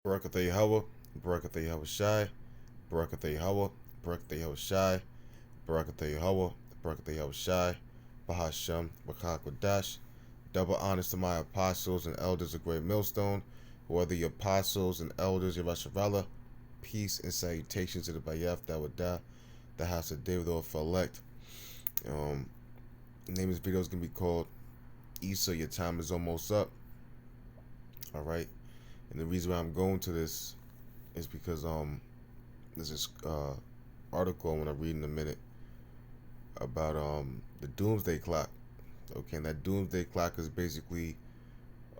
Barakatha Yahweh, Barakatha Yahweh Shai, Barakatha Yahweh, Barakatha Yahweh Shai, Barakatha Yahweh, Barakatha Yahweh Shai, Bahasham, Bakakwadash. Double honors to my apostles and elders of Great Millstone, who are the apostles and elders of Yasharala. Peace and salutations to the Bayef that would die, the house of David or for elect. The name of this video is going to be called Esau, Your Time Is Almost Up. Alright. And the reason why I'm going to this is because there's this article I want to read in a minute about the doomsday clock. Okay, and that doomsday clock is basically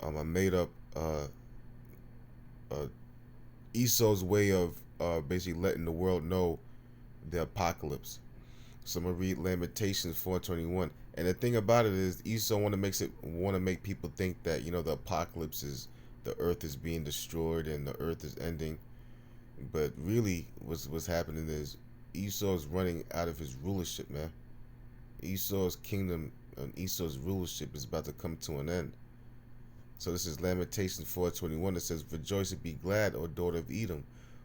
a made up Esau's way of basically letting the world know the apocalypse. So I'm gonna read Lamentations 4:21. And the thing about it is Esau want to make people think that the apocalypse is the earth is being destroyed and the earth is ending. But really, what's happening is Esau is running out of his rulership, man. Esau's kingdom and Esau's rulership is about to come to an end. So this is Lamentations 4:21. It says, "Rejoice and be glad, O daughter of Edom."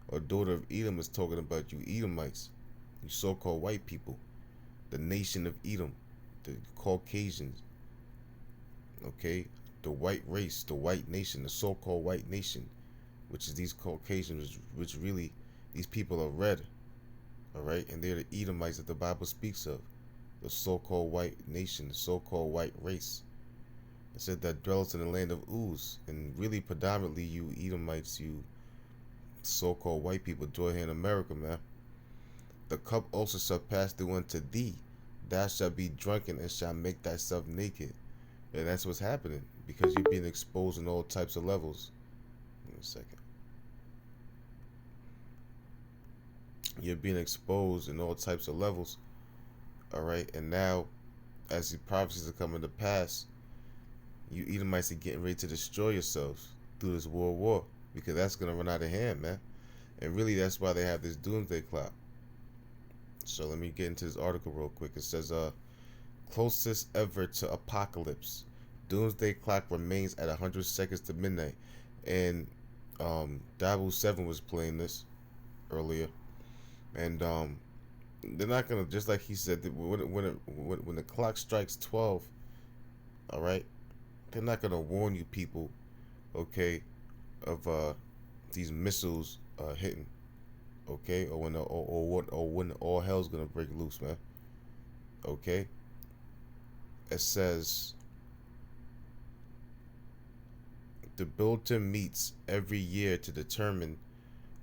Or daughter of Edom is talking about you Edomites, you so-called white people, the nation of Edom, the Caucasians, okay, the white race, the white nation, the so-called white nation, which is these Caucasians, which really these people are red, all right, and they're the Edomites that the Bible speaks of, the so-called white nation, the so-called white race. It said that dwells in the land of Uz, and really predominantly you Edomites, you so-called white people dwell here in America, man. The cup also shall pass through unto thee, thou shalt be drunken and shalt make thyself naked. And that's what's happening because you're being exposed in all types of levels. Give me a second. You're being exposed in all types of levels. All right, and now, as the prophecies are coming to pass, you Edomites are getting ready to destroy yourselves through this world war because that's gonna run out of hand, man. And really, that's why they have this doomsday clock. So let me get into this article real quick. It says, closest ever to apocalypse. Doomsday clock remains at 100 seconds to midnight. And Dabu 7 was playing this earlier. And they're not going to, just like he said, when the clock strikes 12, all right, they're not going to warn you people, okay, of these missiles hitting. Okay, or when all hell's gonna break loose, man. Okay, it says the bulletin meets every year to determine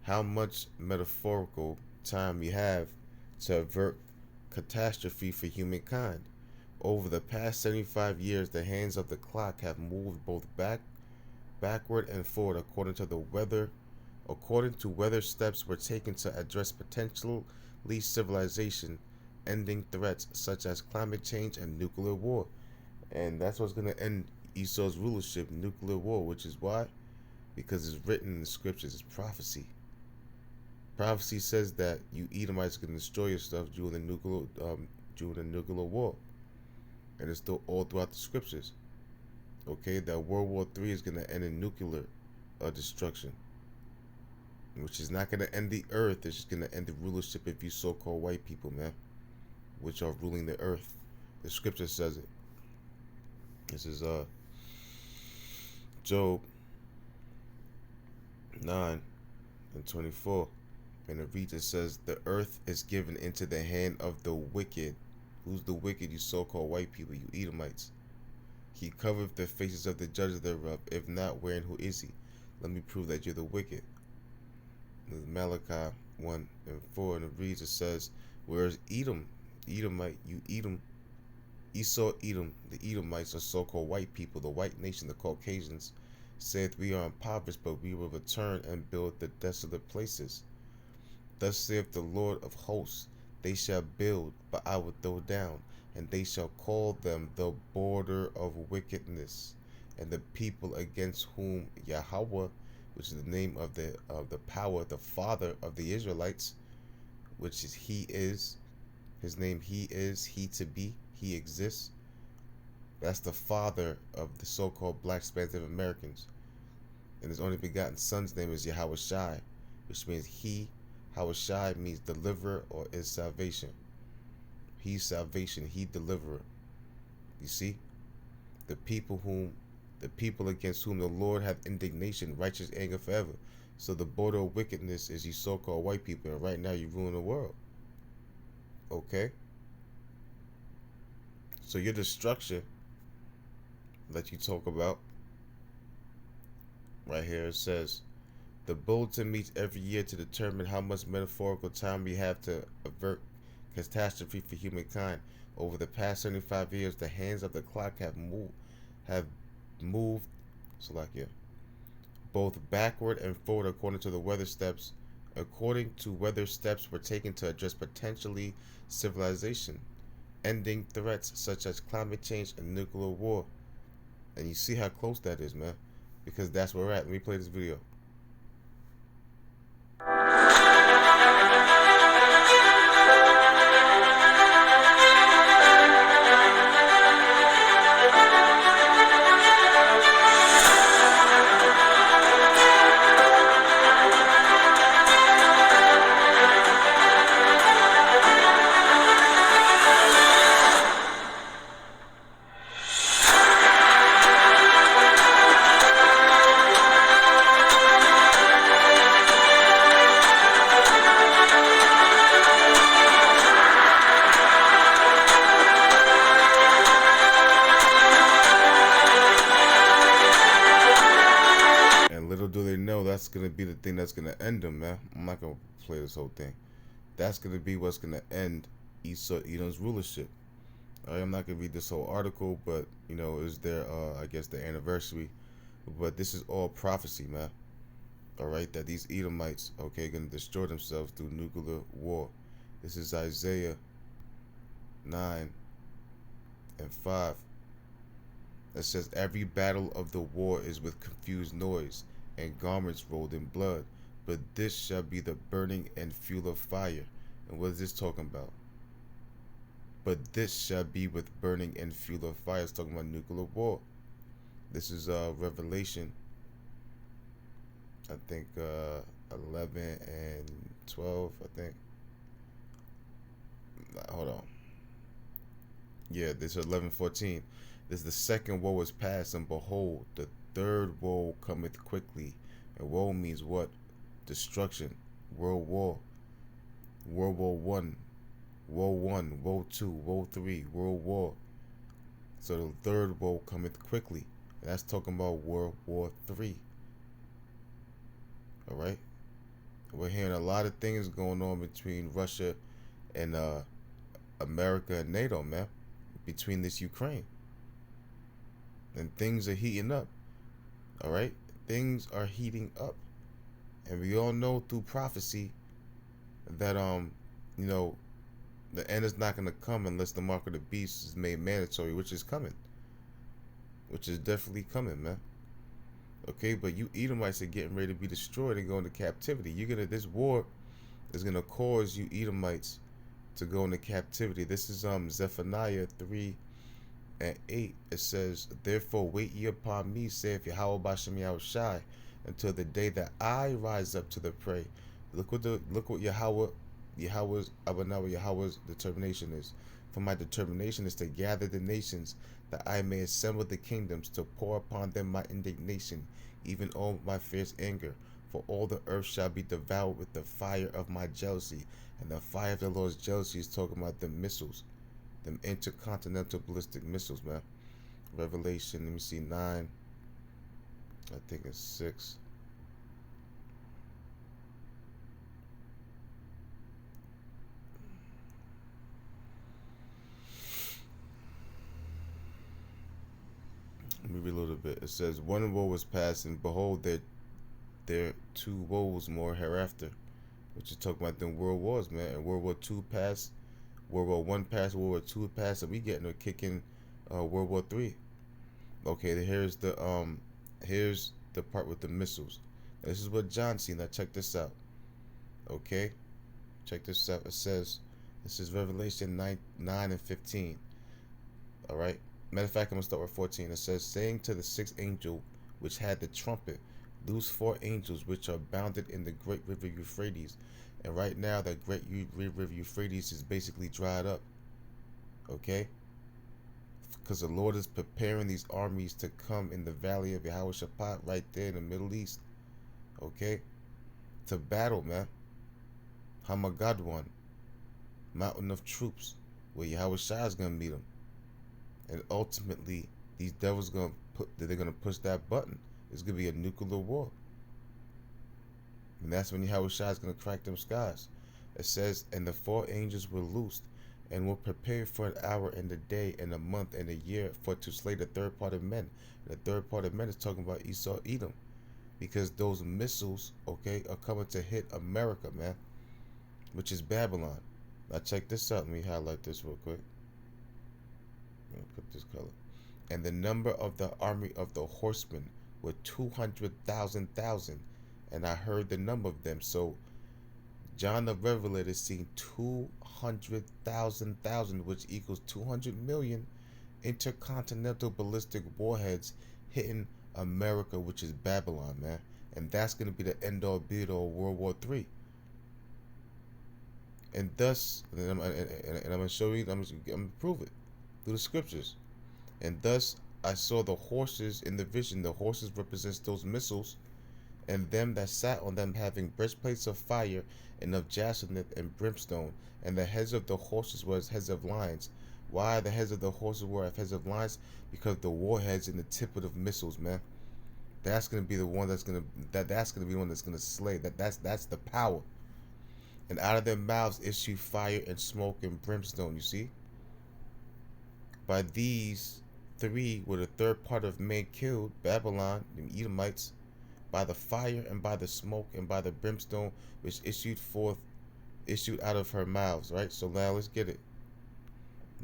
how much metaphorical time we have to avert catastrophe for humankind. Over the past 75 years, the hands of the clock have moved both backward and forward according to whether steps were taken to address potentially civilization ending threats such as climate change and nuclear war. And that's what's going to end Esau's rulership, nuclear war, which is why? Because it's written in the scriptures, it's prophecy. Prophecy says that you Edomites can destroy your stuff during the nuclear war. And it's still all throughout the scriptures. Okay, that World War III is going to end in nuclear destruction, which is not going to end the earth. It's just going to end the rulership of you so-called white people, man, which are ruling the earth. The scripture says it. This is Job 9:24, and it reads, it says, "The earth is given into the hand of the wicked." Who's the wicked? You so-called white people, you Edomites. "He covereth the faces of the judges thereof. If not, wherein who is he? Let me prove that you're the wicked." With Malachi 1:4, and it reads, it says, "Whereas Edomite, you Esau, Edom, the Edomites are so-called white people, the white nation, the Caucasians, saith, we are impoverished, but we will return and build the desolate places. Thus saith the Lord of hosts, they shall build, but I will throw down, and they shall call them the border of wickedness, and the people against whom Yahweh," which is the name of the power, the father of the Israelites, which is he is, his name he is, he to be, he exists. That's the father of the so-called black Spanish Americans. and his only begotten son's name is Yahweh Shai, which means he. Hawah Shai means deliverer or is salvation. He's salvation, he deliverer. You see? The people against whom the Lord hath indignation, righteous anger forever. So the border of wickedness is you so-called white people, and right now you ruin the world. Okay? So your destruction that you talk about, right here it says, the bulletin meets every year to determine how much metaphorical time we have to avert catastrophe for humankind. Over the past 75 years, the hands of the clock have moved, Salakia, both backward and forward according to weather steps were taken to address potentially civilization ending threats such as climate change and nuclear war. And you see how close that is, man, because that's where we're at. Let me play this video. Little do they know that's gonna be the thing that's gonna end them, man. I'm not gonna play this whole thing. That's gonna be what's gonna end Esau-Edom's rulership. Alright, I'm not gonna read this whole article, but you know, is their I guess their anniversary. But this is all prophecy, man. Alright, that these Edomites, okay, gonna destroy themselves through nuclear war. This is Isaiah 9:5. It says, every battle of the war is with confused noise and garments rolled in blood, but this shall be the burning and fuel of fire. And what is this talking about? But this shall be with burning and fuel of fire. It's talking about nuclear war. This is Revelation, I think 11 and 12, I think. Hold on. Yeah, this is 11:14. This the second woe is past, and behold, the third woe cometh quickly. And woe means what? Destruction. World war. World War One. Woe 1, woe 2, woe 3, world war. So the third woe cometh quickly. And that's talking about World War 3. Alright? We're hearing a lot of things going on between Russia and America and NATO, man. Between this Ukraine. And things are heating up. Alright? Things are heating up. And we all know through prophecy that you know, the end is not gonna come unless the mark of the beast is made mandatory, which is coming. Which is definitely coming, man. Okay, but you Edomites are getting ready to be destroyed and go into captivity. This war is gonna cause you Edomites to go into captivity. This is Zephaniah 3:8. It says, therefore wait ye upon me, saith Yahweh Bashem Yahweh Shai, until the day that I rise up to the prey. Look what Yahweh's determination is. For my determination is to gather the nations, that I may assemble the kingdoms, to pour upon them my indignation, even all my fierce anger. For all the earth shall be devoured with the fire of my jealousy. And the fire of the Lord's jealousy is talking about the missiles, them intercontinental ballistic missiles, man. Revelation, let me see, 9, I think it's 6. Let me read a little bit. It says, one woe was past, and behold, there 2 woes more hereafter. Which is talking about them world wars, man. And World War II passed, World War I passed, World War II passed, and we getting a kick in World War III. Okay, here's the part with the missiles. This is what John seen. Now check this out. Okay, check this out. It says, this is Revelation 9:15. All right. Matter of fact, I'm gonna start with 14. It says, saying to the 6th angel which had the trumpet, Those four angels which are bounded in the great river Euphrates. And right now, that great river Euphrates is basically dried up. Okay? Because the Lord is preparing these armies to come in the valley of Yehoshaphat right there in the Middle East. Okay? To battle, man. Hamagadwan, mountain of troops, where Yahushua is going to meet them. And ultimately, these devils they're going to push that button. It's going to be a nuclear war. And that's when Yahushua is going to crack them skies. It says, and the four angels were loosed and were prepared for an hour and a day and a month and a year for to slay the third part of men. And the third part of men is talking about Esau-Edom. Because those missiles, okay, are coming to hit America, man, which is Babylon. Now check this out. Let me highlight this real quick. Let me put this color. And the number of the army of the horsemen were 200,000. And I heard the number of them. So John the Revelator seen 200,000, which equals 200 million intercontinental ballistic warheads hitting America, which is Babylon, man. And that's going to be the end all be all World War III. And thus, and I'm going to show you, I'm going to prove it through the scriptures. And thus I saw the horses in the vision. The horses represents those missiles, and them that sat on them having breastplates of fire and of jacinth and brimstone. And the heads of the horses were as heads of lions. Why the heads of the horses were as heads of lions? Because the warheads in the tip of the missiles, man. That's gonna be the one that's gonna be the one that's gonna slay. That's the power. And out of their mouths issue fire and smoke and brimstone. You see? By these three were the third part of men killed, Babylon, the Edomites, by the fire and by the smoke and by the brimstone which issued out of her mouths. Right? So now let's get it.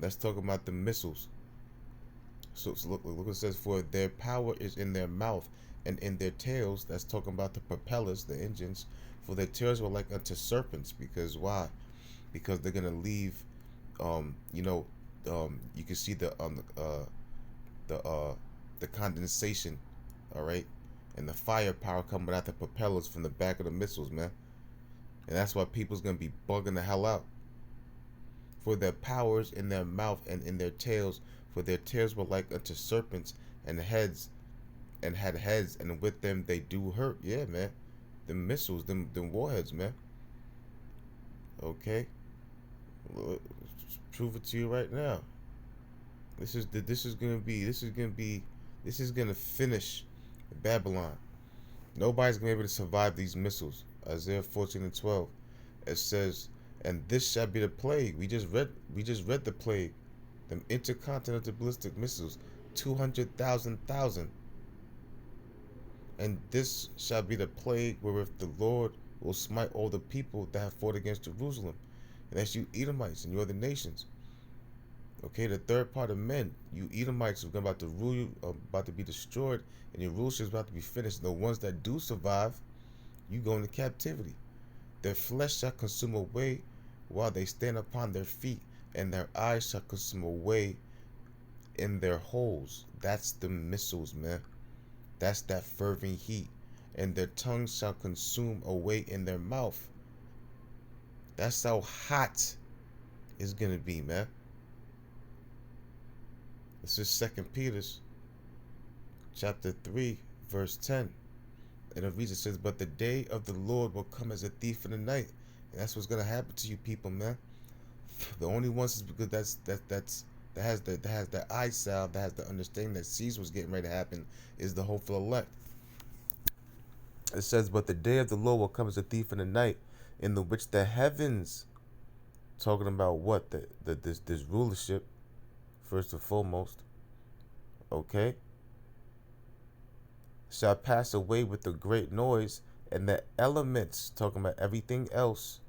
Let's talk about the missiles. So look what it says. For their power is in their mouth and in their tails. That's talking about the propellers, the engines. For their tails were like unto serpents. Because why? Because they're gonna leave. You can see the condensation. All right, and the firepower coming out the propellers from the back of the missiles, man. And that's why people's gonna be bugging the hell out. For their powers in their mouth and in their tails, for their tails were like unto serpents, and heads, and had heads, and with them they do hurt. Yeah, man. The missiles, them warheads, man. Okay. Prove it to you right now. This is gonna finish Babylon. Nobody's gonna be able to survive these missiles. Isaiah 14:12. It says, and this shall be the plague. We just read the plague. Them intercontinental ballistic missiles, 200,000. And this shall be the plague wherewith the Lord will smite all the people that have fought against Jerusalem. And that's you Edomites and you other nations. Okay, the third part of men, you Edomites are about to rule you, about to be destroyed, and your rulership is about to be finished. The ones that do survive, you go into captivity. Their flesh shall consume away while they stand upon their feet, and their eyes shall consume away in their holes. That's the missiles, man. That's that fervent heat. And their tongues shall consume away in their mouth. That's how hot it's gonna be, man. This is 2 Peter chapter 3, verse 10. And it reads, it says, but the day of the Lord will come as a thief in the night. And that's what's gonna happen to you people, man. The only ones is because that has the eye salve, that has the understanding that sees what's getting ready to happen, is the hopeful elect. It says, but the day of the Lord will come as a thief in the night, in the which the heavens, talking about what? This rulership, first and foremost, okay, shall pass away with a great noise, and the elements, talking about everything else,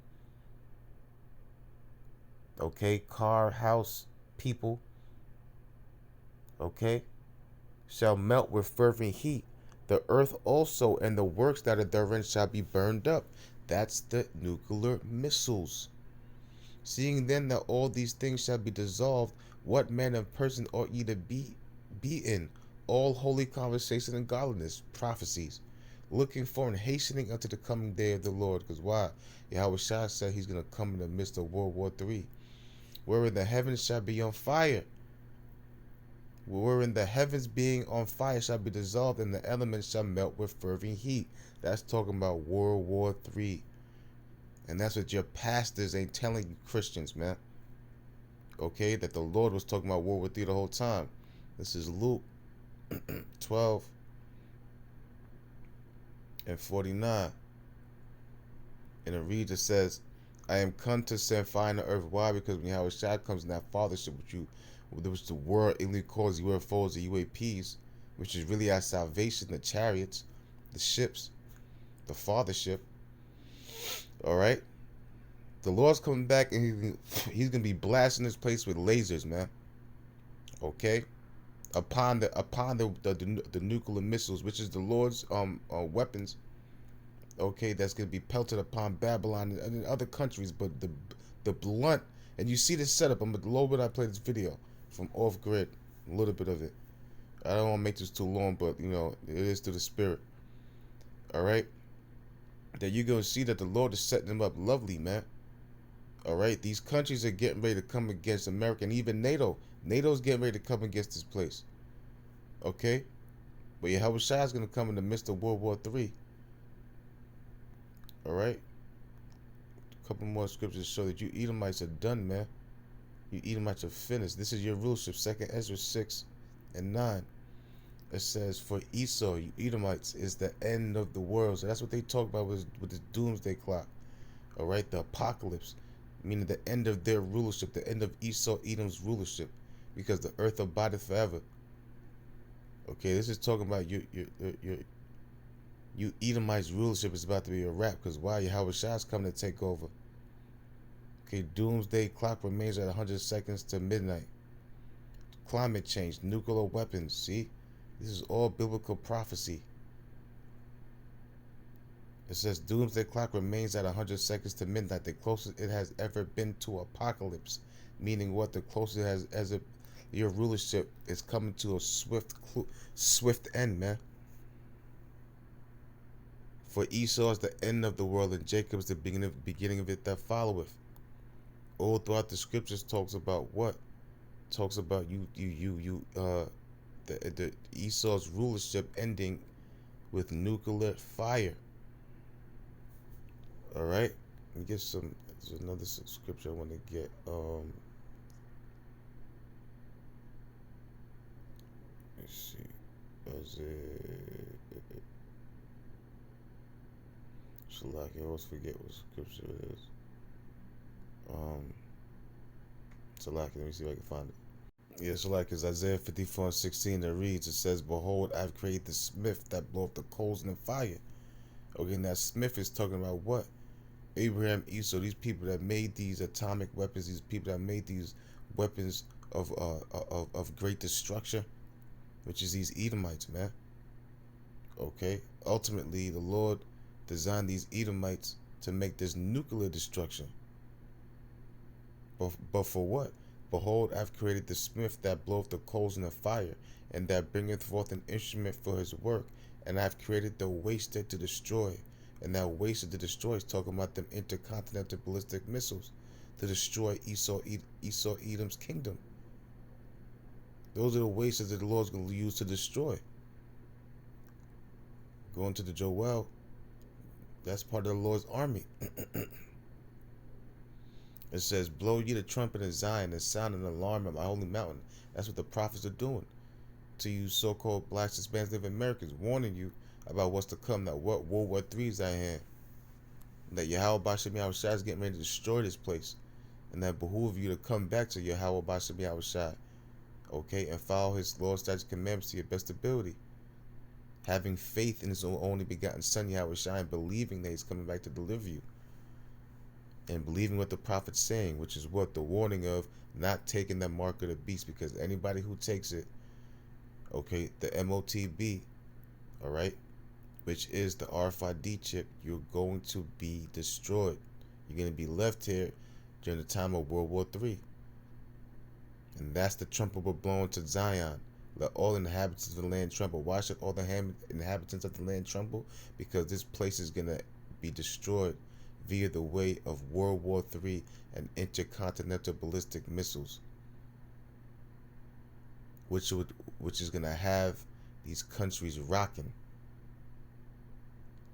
okay, car, house, people, okay, shall melt with fervent heat. The earth also and the works that are therein shall be burned up. That's the nuclear missiles. Seeing then that all these things shall be dissolved, what manner of person ought ye to be in? All holy conversation and godliness, prophecies, looking for and hastening unto the coming day of the Lord. Because why? Yahweh Shai said he's going to come in the midst of World War III, wherein the heavens shall be on fire. Wherein the heavens being on fire shall be dissolved, and the elements shall melt with fervent heat. That's talking about World War III. And that's what your pastors ain't telling you, Christians, man. Okay, that the Lord was talking about World War III the whole time. This is Luke 12 and 49. And it reads, it says, I am come to send fire on the earth. Why? Because when Yahweh Shai comes in that fathership with you, which the world elite calls the UFOs, the UAPs, which is really our salvation, the chariots, the ships, the fathership. All right? The Lord's coming back, and he's going to be blasting this place with lasers, man. Okay? Upon the nuclear missiles, which is the Lord's weapons, okay, that's going to be pelted upon Babylon and other countries. But the blunt, and you see this setup. I'm a little bit. I played this video from Off Grid, a little bit of it. I don't want to make this too long, but you know it is through the Spirit. All right, that you're gonna see that the Lord is setting them up lovely, man. All right, these countries are getting ready to come against America, and even NATO. NATO's getting ready to come against this place. Okay, but Yahweh Shai is gonna come in the midst of World War III. All right, a couple more scriptures show that you Edomites are done, man. You Edomites are finished. This is your rulership. 2nd Ezra 6 and 9. It says, for Esau, you Edomites, is the end of the world. So that's what they talk about with the doomsday clock. All right, the apocalypse, meaning the end of their rulership, the end of Esau-Edom's rulership, because the earth abideth forever. Okay, this is talking about you Edomites' rulership is about to be a wrap. Because why? Yahweh Shai is coming to take over. Okay, doomsday clock remains at 100 seconds to midnight. Climate change, nuclear weapons. See, this is all biblical prophecy. It says doomsday clock remains at 100 seconds to midnight, the closest it has ever been to apocalypse. Meaning what? The closest it has your rulership is coming to a swift end, man. For Esau is the end of the world, and Jacob is the beginning of it that followeth. All throughout the scriptures talks about what? Talks about the Esau's rulership ending with nuclear fire. All right, let me get some. There's another scripture I want to get. Let's see. Shalaki, I always forget what scripture it is. Shalaki, let me see if I can find it. Yeah, Shalaki is Isaiah 54 and 16. It reads, it says, behold, I've created the smith that bloweth the coals in the fire. Okay, and that smith is talking about what? Abraham, Esau, these people that made these atomic weapons, these people that made these weapons of great destruction, which is these Edomites, man. Okay, ultimately the Lord designed these Edomites to make this nuclear destruction. But for what? Behold, I've created the smith that bloweth the coals in the fire, and that bringeth forth an instrument for his work. And I've created the waster to destroy. And that waster to destroy is talking about them intercontinental ballistic missiles to destroy Esau-Edom's kingdom. Those are the wasters that the Lord's going to use to destroy. Going to the Joel, that's part of the Lord's army. It says, blow ye the trumpet in Zion and sound an alarm at my holy mountain. That's what the prophets are doing to you so-called blacks, Hispanics, Native Americans, warning you about what's to come, that what World War III is at hand, that Yahweh Bashem Yahweh Shai is getting ready to destroy this place, and that behoove you to come back to Yahweh Bashem Yahweh Shai, okay, and follow his law, statutes, commandments to your best ability, having faith in his only begotten Son Yahweh Shai, and believing that he's coming back to deliver you, and believing what the prophet's saying, which is what? The warning of not taking that mark of the beast, because anybody who takes it, okay, the MOTB, all right, which is the RFID chip, you're going to be destroyed. You're going to be left here during the time of World War III. And that's the trumpet we're blowing to Zion, Let all inhabitants of the land tremble. Why should all the inhabitants of the land tremble? Because this place is gonna be destroyed via the way of World War III and intercontinental ballistic missiles, which is gonna have these countries rocking.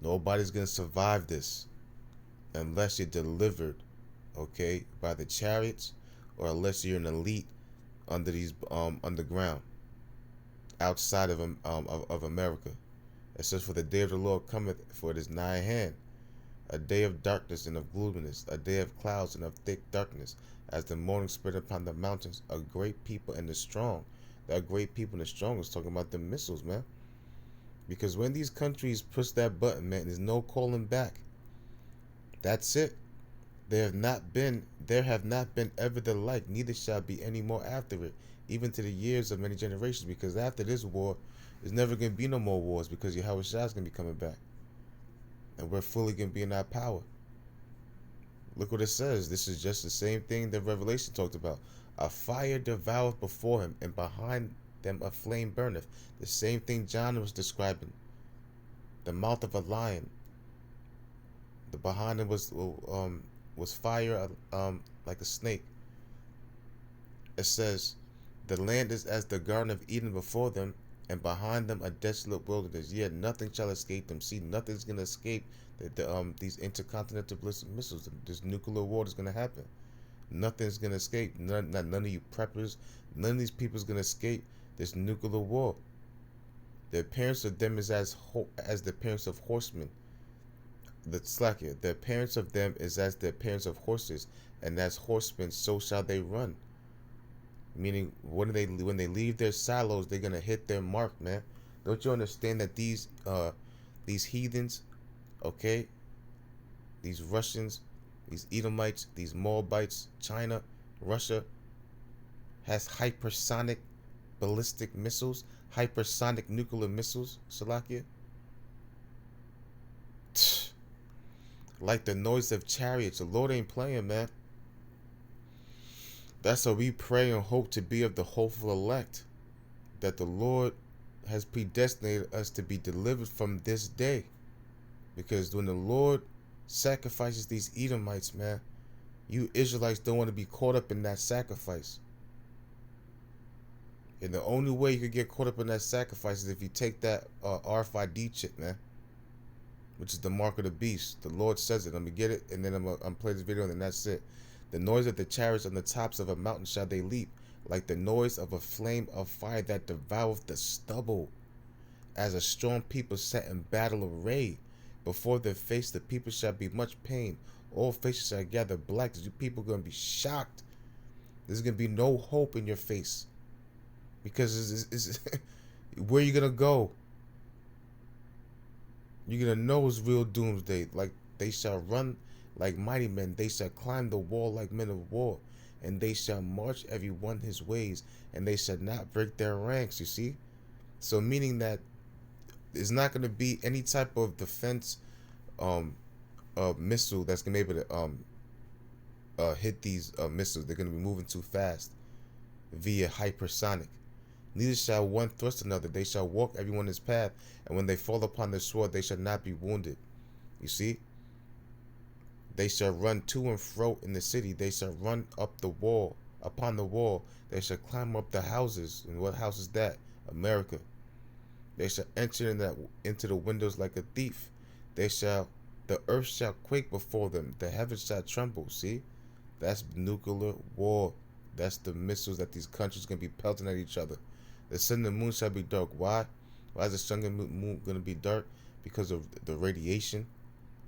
Nobody's gonna survive this unless you're delivered, okay, by the chariots, or unless you're an elite under these underground, outside of America. It says, "For the day of the Lord cometh, for it is nigh at hand, a day of darkness and of gloominess, a day of clouds and of thick darkness, as the morning spread upon the mountains, a great people and the strong." That great people and the strong is talking about the missiles, man. Because when these countries push that button, man, there's no calling back. That's it. There have not been ever the like, neither shall be any more after it, even to the years of many generations. Because after this war, there's never gonna be no more wars, because Yahweh Shah is gonna be coming back, and we're fully gonna be in our power. Look what it says. This is just the same thing that Revelation talked about. A fire devoureth before him, and behind them a flame burneth. The same thing John was describing. The mouth of a lion. The behind him was fire, like a snake. It says, the land is as the Garden of Eden before them, and behind them a desolate wilderness. Yet nothing shall escape them. See, nothing's gonna escape these intercontinental ballistic missiles. This nuclear war is gonna happen. Nothing's gonna escape. None of you preppers, none of these people's gonna escape this nuclear war. The appearance of them is as the appearance of horsemen. The appearance of them is as the appearance of horses, and as horsemen, so shall they run. Meaning, when they leave their silos, they're gonna hit their mark, man. Don't you understand that these heathens, okay, these Russians, these Edomites, these Moabites, China, Russia, has hypersonic ballistic missiles, hypersonic nuclear missiles, Salakia? Like the noise of chariots. The Lord ain't playing, man. That's what we pray and hope to be of the hopeful elect, that the Lord has predestinated us to be delivered from this day. Because when the Lord sacrifices these Edomites, man, you Israelites don't want to be caught up in that sacrifice. And the only way you could get caught up in that sacrifice is if you take that RFID chip, man, which is the mark of the beast. The Lord says it. Let me get it, and then I'm gonna play this video, and then that's it. The noise of the chariots on the tops of a mountain shall they leap, like the noise of a flame of fire that devoureth the stubble. As a strong people set in battle array, before their face the people shall be much pain. All faces shall gather black. You people are gonna be shocked. There's gonna be no hope in your face, because it's where you gonna go? You're gonna know it's real doomsday. Like, they shall run like mighty men, they shall climb the wall like men of war, and they shall march every one his ways, and they shall not break their ranks. You see? So meaning that there's not gonna be any type of defense missile that's gonna be able to hit these missiles. They're gonna be moving too fast via hypersonic. Neither shall one thrust another. They shall walk every one his path, and when they fall upon the sword, they shall not be wounded. You see? They shall run to and fro in the city. They shall run up the wall, upon the wall. They shall climb up the houses. And what house is that? America. They shall enter into the windows like a thief. The earth shall quake before them. The heavens shall tremble. See? That's nuclear war. That's the missiles that these countries going to be pelting at each other. The sun and the moon shall be dark. Why? Why is the sun and the moon going to be dark? Because of the radiation.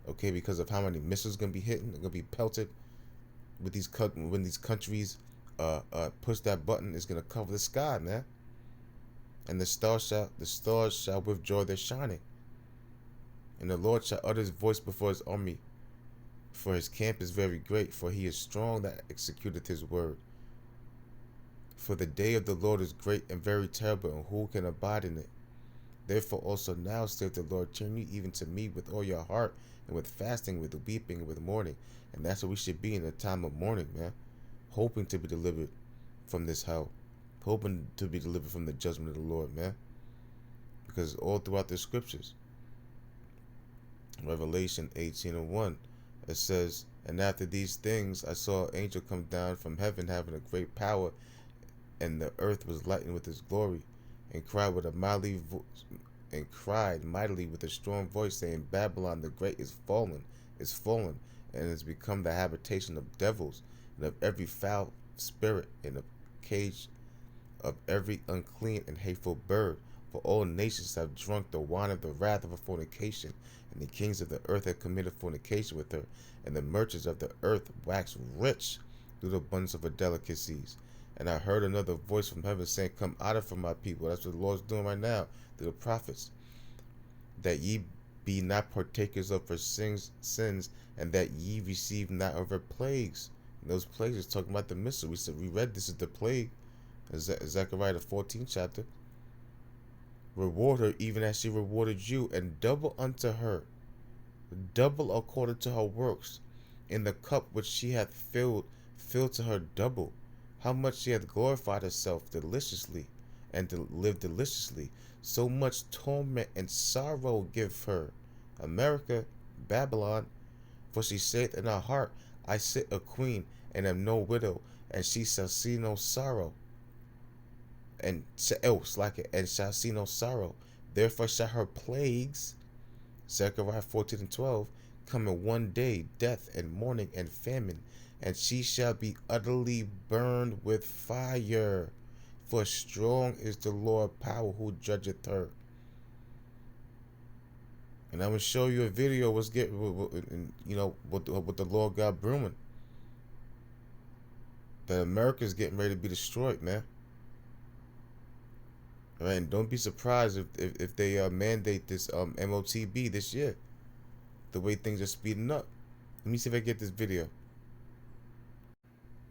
Okay, because of how many missiles going to be hitting. They're going to be pelted. With these when these countries push that button, it's going to cover the sky, man. And the stars shall with joy their shining. And the Lord shall utter his voice before his army. For his camp is very great, for he is strong that executeth his word. For the day of the Lord is great and very terrible, and who can abide in it? Therefore also now saith the Lord, turn you even to me with all your heart, and with fasting, with weeping, and with mourning. And that's what we should be in the time of mourning, man. Hoping to be delivered from this hell. hoping to be delivered from the judgment of the Lord, man. Because all throughout the scriptures, Revelation 18:1, it says, "And after these things I saw an angel come down from heaven, having a great power, and the earth was lightened with his glory, and cried mightily with a strong voice, saying, Babylon the great is fallen, and has become the habitation of devils, and of every foul spirit, and a cage of every unclean and hateful bird. For all nations have drunk the wine of the wrath of her fornication, and the kings of the earth have committed fornication with her, and the merchants of the earth waxed rich through the abundance of her delicacies. And I heard another voice from heaven saying, Come out of from my people." That's what the Lord's doing right now through the prophets. "That ye be not partakers of her sins, and that ye receive not of her plagues." And those plagues is talking about the missile. We read this is the plague in Zechariah the 14th chapter. "Reward her even as she rewarded you, and double unto her, double according to her works. In the cup which she hath filled, fill to her double. How much she hath glorified herself deliciously, and lived deliciously, so much torment and sorrow give her. America, Babylon, for she saith in her heart, I sit a queen, and am no widow, and she shall see no sorrow, and shall see no sorrow. Therefore shall her plagues," Zechariah 14:12, "come in one day, death and mourning and famine, and she shall be utterly burned with fire. For strong is the Lord power who judgeth her." And I'm gonna show you a video what the Lord got brewing. That America's getting ready to be destroyed, man. All right, and don't be surprised if they mandate this MOTB this year. The way things are speeding up. Let me see if I get this video.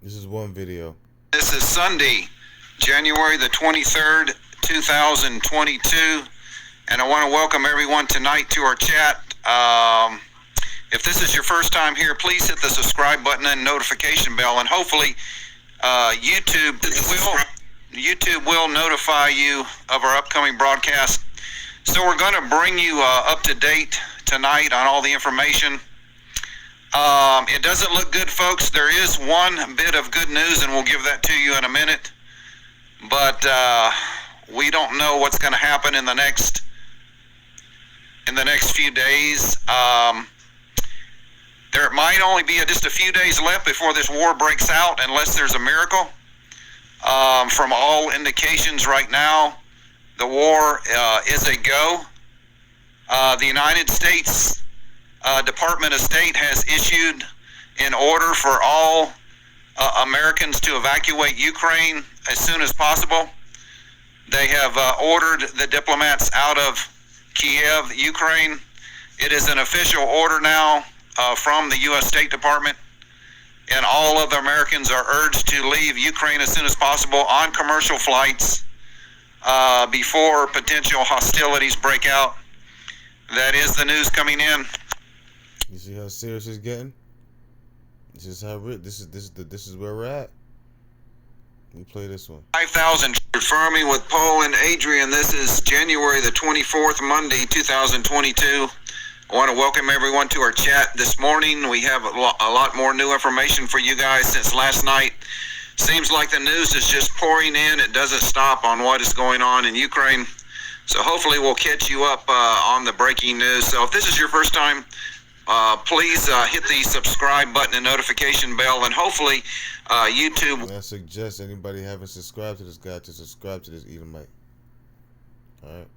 This is one video. This is Sunday, January the 23rd, 2022, and I want to welcome everyone tonight to our chat. If this is your first time here, please hit the subscribe button and notification bell, and hopefully YouTube will notify you of our upcoming broadcast. So we're going to bring you up to date tonight on all the information. It doesn't look good, folks. There is one bit of good news, and we'll give that to you in a minute. But we don't know what's going to happen in the next few days. There might only be just a few days left before this war breaks out, unless there's a miracle. From all indications right now, the war is a go. The United States Department of State has issued an order for all Americans to evacuate Ukraine as soon as possible. They have ordered the diplomats out of Kiev, Ukraine. It is an official order now from the U.S. State Department, and all other Americans are urged to leave Ukraine as soon as possible on commercial flights before potential hostilities break out. That is the news coming in. You see how serious it's getting? This is how this is where we're at. Let me play this one. 5,000 confirming with Paul and Adrian. This is January the 24th, Monday, 2022. I want to welcome everyone to our chat this morning. We have a lot more new information for you guys since last night. Seems like the news is just pouring in. It doesn't stop on what is going on in Ukraine. So hopefully we'll catch you up on the breaking news. So if this is your first time, please hit the subscribe button and notification bell, and hopefully YouTube. And I suggest anybody haven't subscribed to this guy to subscribe to this Edomite. All right.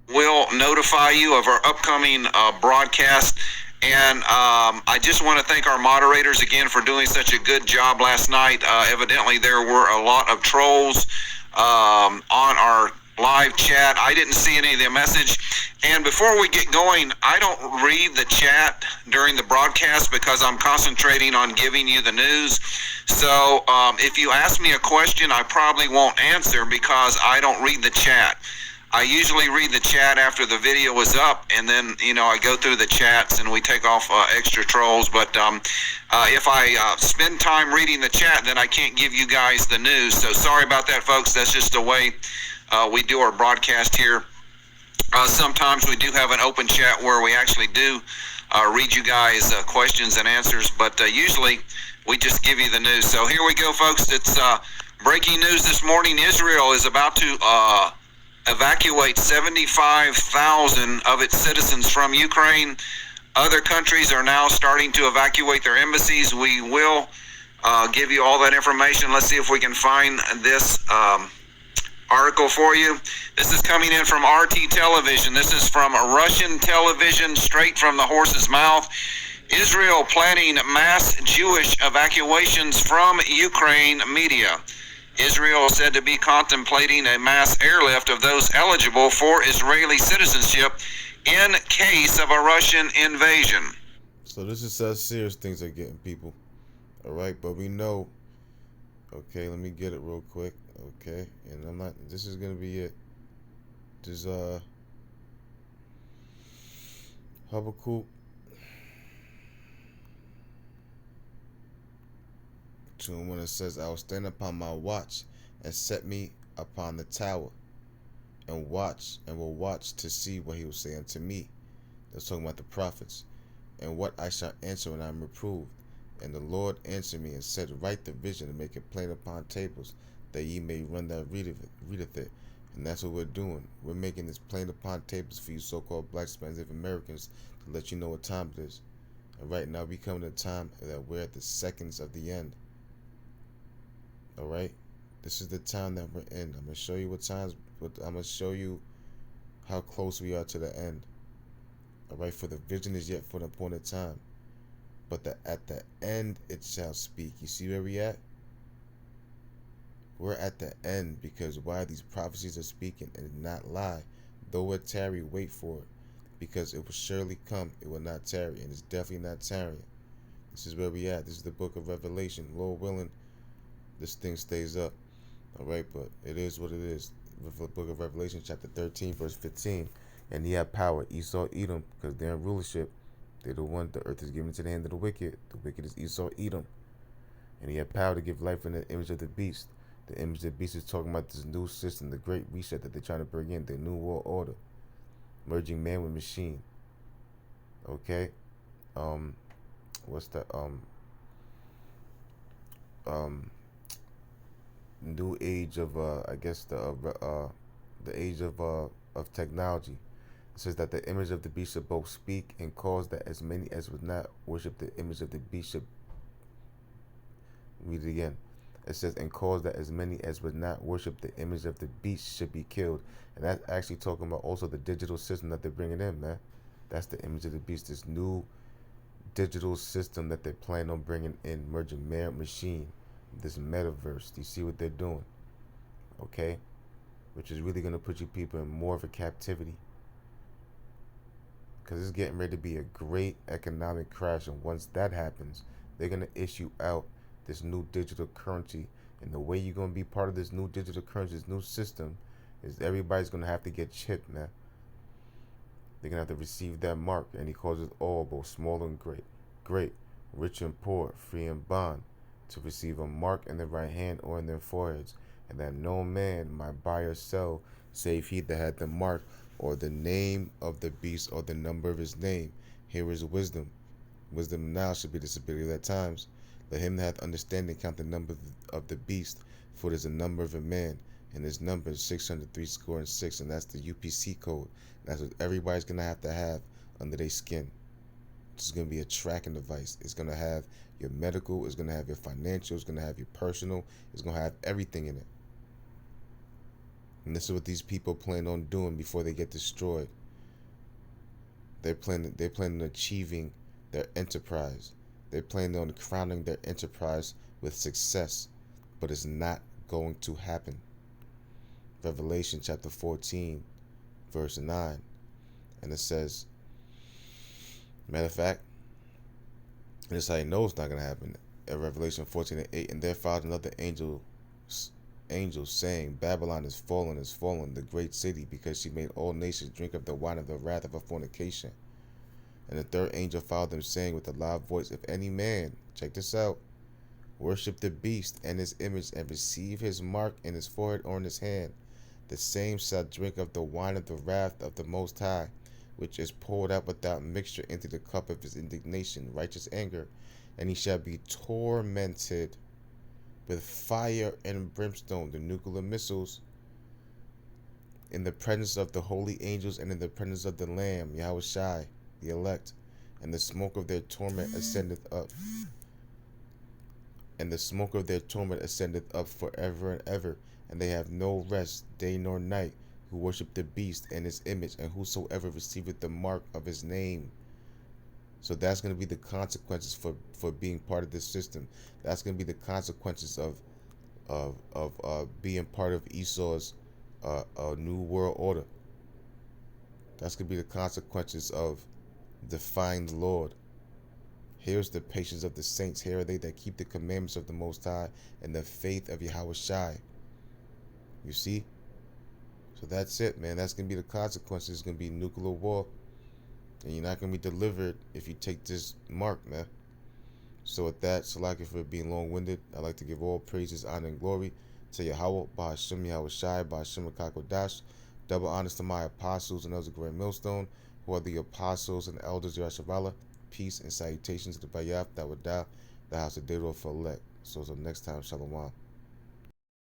Will notify you of our upcoming broadcast. And I just want to thank our moderators again for doing such a good job last night. Evidently, there were a lot of trolls on our live chat. I didn't see any of their message. And before we get going, I don't read the chat during the broadcast because I'm concentrating on giving you the news. So if you ask me a question, I probably won't answer because I don't read the chat. I usually read the chat after the video is up, and then I go through the chats and we take off extra trolls. But if I spend time reading the chat, then I can't give you guys the news. So sorry about that, folks. That's just the way we do our broadcast here. Sometimes we do have an open chat where we actually do read you guys questions and answers, but usually we just give you the news. So here we go, folks. It's breaking news this morning. Israel is about to evacuate 75,000 of its citizens from Ukraine. Other countries are now starting to evacuate their embassies. We will give you all that information. Let's see if we can find this article for you. This is coming in from RT television. This is from Russian television, straight from the horse's mouth. Israel planning mass Jewish evacuations from Ukraine, media. Israel is said to be contemplating a mass airlift of those eligible for Israeli citizenship in case of a Russian invasion. So this is how serious things are getting, people. All right, but we know. Okay, let me get it real quick. Okay, and I'm not. This is gonna be it. Just Habakkuk 2 when it says, "I will stand upon my watch and set me upon the tower, and will watch to see what he will say unto me." That's talking about the prophets, and what I shall answer when I am reproved. And the Lord answered me and said, "Write the vision and make it plain upon tables, that ye may run that readeth it." And that's what we're doing. We're making this plain upon tables for you so-called black Native Americans to let you know what time it is. And right now we come to a time that we're at the seconds of the end. All right, this is the time that we're in. I'm gonna show you I'm gonna show you how close we are to the end. All right, for the vision is yet for an appointed time, but at the end it shall speak. You see where we at? We're at the end, because why these prophecies are speaking and not lie. Though it tarry, wait for it, because it will surely come. It will not tarry, and it's definitely not tarrying. This is where we at. This is the book of Revelation. Lord willing, this thing stays up. All right, but it is what it is. The book of Revelation, chapter 13, verse 15. And he had power, Esau-Edom, because they're in rulership. They're the one, the earth is given to the hand of the wicked. The wicked is Esau-Edom. And he had power to give life in the image of the beast. The image of the beast is talking about this new system, the great reset that they're trying to bring in, the new world order. Merging man with machine. Okay? What's that? New age of I guess the age of technology. It says that the image of the beast should both speak and cause that as many as would not worship the image of the beast should. Read it again. It says, and cause that as many as would not worship the image of the beast should be killed. And that's actually talking about also the digital system that they're bringing in, man. That's the image of the beast, this new digital system that they plan on bringing in, merging man machine, this metaverse. Do you see what they're doing? Okay? Which is really going to put you people in more of a captivity. Because it's getting ready to be a great economic crash. And once that happens, they're going to issue out this new digital currency. And the way you're going to be part of this new digital currency, this new system, is everybody's going to have to get chipped, man. They're going to have to receive that mark. And he calls it all, both small and great, rich and poor, free and bond, to receive a mark in their right hand or in their foreheads. And that no man might buy or sell, save he that had the mark, or the name of the beast, or the number of his name. Here is wisdom. Wisdom now should be the stability of that times. Let him that hath understanding count the number of the beast, for it is the number of a man, and his number is 636, and that's the UPC code. That's what everybody's gonna have under their skin. It's gonna be a tracking device. It's gonna have your medical, it's gonna have your financial, it's gonna have your personal, it's gonna have everything in it. And this is what these people plan on doing before they get destroyed. They're planning on achieving their enterprise. They're planning on crowning their enterprise with success, but it's not going to happen. Revelation chapter 14, verse 9. And it says, matter of fact, this is how you know it's not going to happen. At Revelation 14 and 8, and there followed another angel angels, saying, Babylon is fallen, the great city, because she made all nations drink of the wine of the wrath of her fornication. And the third angel followed them, saying with a loud voice, If any man, check this out, worship the beast and his image, and receive his mark in his forehead or in his hand, the same shall drink of the wine of the wrath of the Most High, which is poured out without mixture into the cup of his indignation, righteous anger, and he shall be tormented with fire and brimstone, the nuclear missiles, in the presence of the holy angels and in the presence of the Lamb, Yahushai, the elect, and the smoke of their torment ascendeth up. And the smoke of their torment ascendeth up forever and ever, and they have no rest day nor night, who worship the beast and his image, and whosoever receiveth the mark of his name. So that's going to be the consequences for being part of this system. That's going to be the consequences of being part of Esau's new world order. That's going to be the consequences of defying the Lord. Here's the patience of the saints. Here are they that keep the commandments of the Most High and the faith of Yahushai. You see? So that's it, man. That's going to be the consequences. It's going to be nuclear war. And you're not going to be delivered if you take this mark, man. So with that, Salaki for being long-winded, I'd like to give all praises, honor, and glory to Yahweh, Bahashim Yahushai, Bahashim Kakodash. Double honors to my apostles and elders of Great Millstone, who are the apostles and elders of Yashavala. Peace and salutations to the Bayaf that would die, the house of David for elect. So until next time, Shalom.